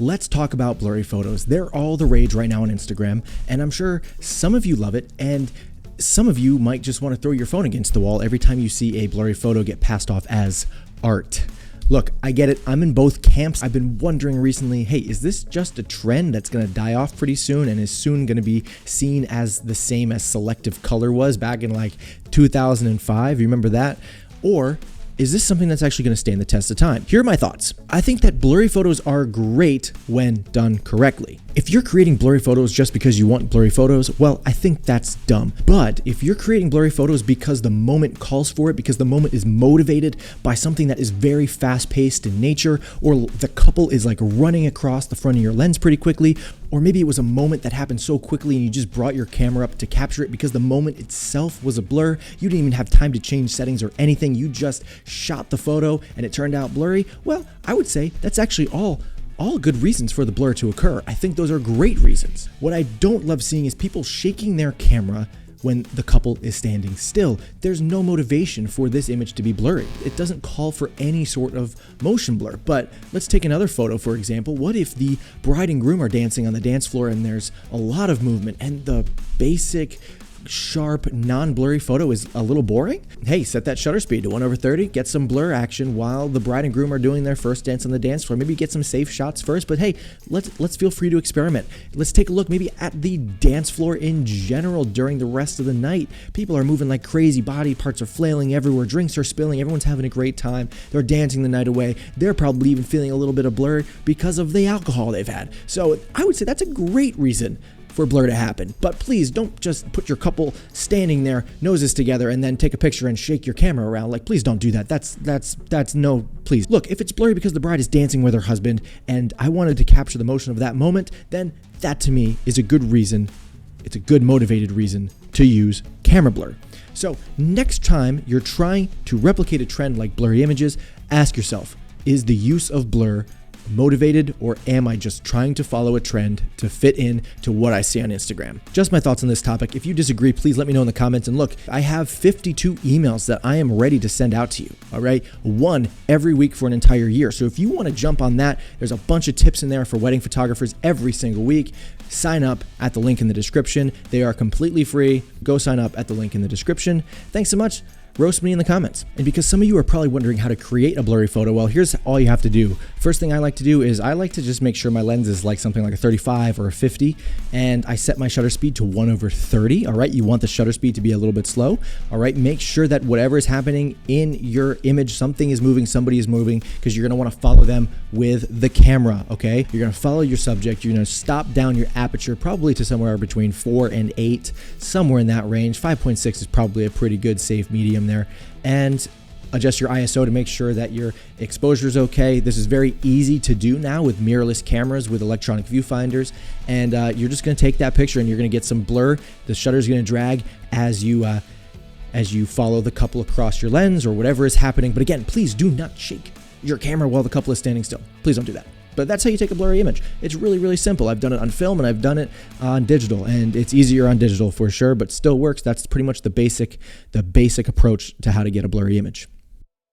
let's talk about blurry photos. They're all the rage right now on Instagram, and I'm sure some of you love it, and some of you might just want to throw your phone against the wall every time you see a blurry photo get passed off as art. Look, I get it. I'm in both camps. I've been wondering recently, hey, is this just a trend that's going to die off pretty soon and is soon going to be seen as the same as selective color was back in like 2005? You remember that? Or is this something that's actually going to stand the test of time? Here are my thoughts. I think that blurry photos are great when done correctly. If you're creating blurry photos just because you want blurry photos, well, I think that's dumb. But if you're creating blurry photos because the moment calls for it, because the moment is motivated by something that is very fast-paced in nature, or the couple is like running across the front of your lens pretty quickly, or maybe it was a moment that happened so quickly and you just brought your camera up to capture it because the moment itself was a blur, you didn't even have time to change settings or anything, you just shot the photo and it turned out blurry, well, I would say that's actually all good reasons for the blur to occur. I think those are great reasons. What I don't love seeing is people shaking their camera when the couple is standing still. There's no motivation for this image to be blurry. It doesn't call for any sort of motion blur. But let's take another photo, for example. What if the bride and groom are dancing on the dance floor and there's a lot of movement and the basic sharp, non-blurry photo is a little boring? Hey, set that shutter speed to 1/30, get some blur action while the bride and groom are doing their first dance on the dance floor. Maybe get some safe shots first, but hey, let's feel free to experiment. Let's take a look maybe at the dance floor in general during the rest of the night. People are moving like crazy, body parts are flailing everywhere, drinks are spilling, everyone's having a great time, they're dancing the night away. They're probably even feeling a little bit of blur because of the alcohol they've had. So I would say that's a great reason for blur to happen. But please don't just put your couple standing there, noses together, and then take a picture and shake your camera around. Like, please don't do that. That's no, please. Look, if it's blurry because the bride is dancing with her husband and I wanted to capture the motion of that moment, then that to me is a good reason. It's a good motivated reason to use camera blur. So next time you're trying to replicate a trend like blurry images, ask yourself, is the use of blur motivated, or am I just trying to follow a trend to fit in to what I see on Instagram? Just my thoughts on this topic. If you disagree, please let me know in the comments. And look, I have 52 emails that I am ready to send out to you. All right, one every week for an entire year. So if you want to jump on that, there's a bunch of tips in there for wedding photographers every single week. Sign up at the link in the description. They are completely free. Go sign up at the link in the description. Thanks so much. Roast me in the comments. And because some of you are probably wondering how to create a blurry photo, well, here's all you have to do. First thing I like to do is I like to just make sure my lens is like something like a 35 or a 50, and I set my shutter speed to 1/30. All right, you want the shutter speed to be a little bit slow. All right, make sure that whatever is happening in your image, something is moving, somebody is moving, because you're gonna wanna follow them with the camera, okay? You're gonna follow your subject, you're gonna stop down your aperture probably to somewhere between 4 and 8, somewhere in that range. 5.6 is probably a pretty good safe medium there, and adjust your ISO to make sure that your exposure is okay. This is very easy to do now with mirrorless cameras with electronic viewfinders, and you're just going to take that picture and you're going to get some blur. The shutter is going to drag as you follow the couple across your lens or whatever is happening. But again, please do not shake your camera while the couple is standing still. Please don't do that. But that's how you take a blurry image. It's really, really simple. I've done it on film and I've done it on digital, and it's easier on digital for sure, but still works. That's pretty much the basic approach to how to get a blurry image.